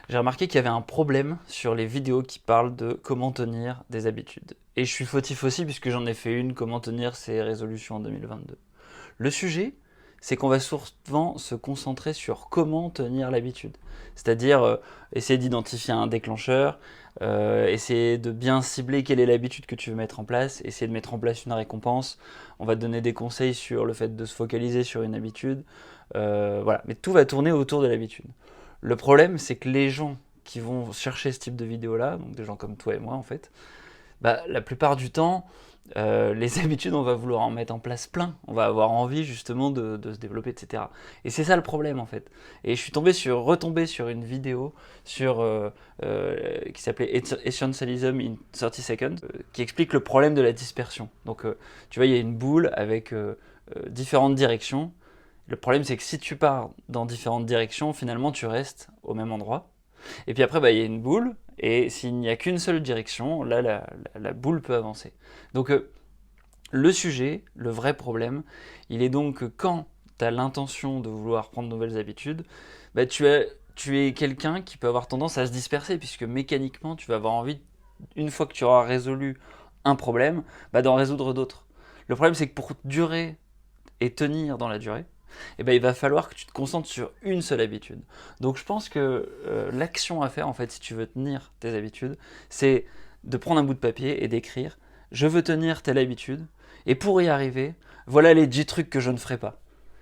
J'ai remarqué qu'il y avait un problème sur les vidéos qui parlent de comment tenir des habitudes. Et je suis fautif aussi puisque j'en ai fait une, comment tenir ses résolutions en 2022. Le sujet, c'est qu'on va souvent se concentrer sur comment tenir l'habitude. C'est-à-dire essayer d'identifier un déclencheur, essayer de bien cibler quelle est l'habitude que tu veux mettre en place, essayer de mettre en place une récompense. On va te donner des conseils sur le fait de se focaliser sur une habitude. Voilà, mais tout va tourner autour de l'habitude. Le problème, c'est que les gens qui vont chercher ce type de vidéo-là, donc des gens comme toi et moi en fait, bah, la plupart du temps, les habitudes, on va vouloir en mettre en place plein. On va avoir envie justement de se développer, etc. Et c'est ça le problème en fait. Et je suis retombé sur une vidéo qui s'appelait Essentialism in 30 Seconds, qui explique le problème de la dispersion. Donc tu vois, il y a une boule avec différentes directions. Le problème, c'est que si tu pars dans différentes directions, finalement, tu restes au même endroit. Et puis après, bah, il y a une boule, et s'il n'y a qu'une seule direction, là, la boule peut avancer. Donc, le sujet, le vrai problème, il est donc que quand tu as l'intention de vouloir prendre de nouvelles habitudes, bah, tu es quelqu'un qui peut avoir tendance à se disperser, puisque mécaniquement, tu vas avoir envie, une fois que tu auras résolu un problème, bah, d'en résoudre d'autres. Le problème, c'est que pour durer et tenir dans la durée, eh ben, il va falloir que tu te concentres sur une seule habitude. Donc je pense que l'action à faire, en fait, si tu veux tenir tes habitudes, c'est de prendre un bout de papier et d'écrire je veux tenir telle habitude, et pour y arriver, voilà les 10 trucs que je ne ferai pas.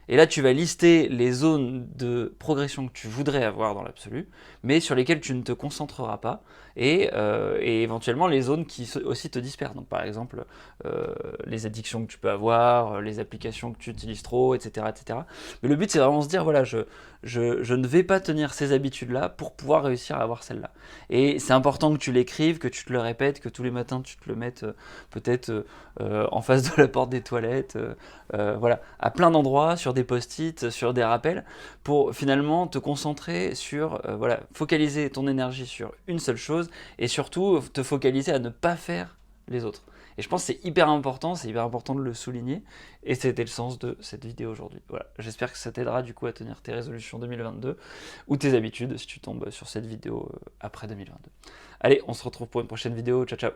Et là, tu vas lister les zones de progression que tu voudrais avoir dans l'absolu, mais sur lesquelles tu ne te concentreras pas, et éventuellement les zones qui aussi te dispersent. Donc par exemple, les addictions que tu peux avoir, les applications que tu utilises trop, etc. etc. Mais le but, c'est vraiment de se dire, voilà, je ne vais pas tenir ces habitudes-là pour pouvoir réussir à avoir celles-là. Et c'est important que tu l'écrives, que tu te le répètes, que tous les matins tu te le mettes peut-être en face de la porte des toilettes, voilà, à plein d'endroits, sur des post-it, sur des rappels, pour finalement te concentrer sur, voilà, focaliser ton énergie sur une seule chose et surtout te focaliser à ne pas faire les autres. Et je pense que c'est hyper important de le souligner. Et c'était le sens de cette vidéo aujourd'hui. Voilà, j'espère que ça t'aidera du coup à tenir tes résolutions 2022 ou tes habitudes si tu tombes sur cette vidéo après 2022. Allez, on se retrouve pour une prochaine vidéo. Ciao ciao.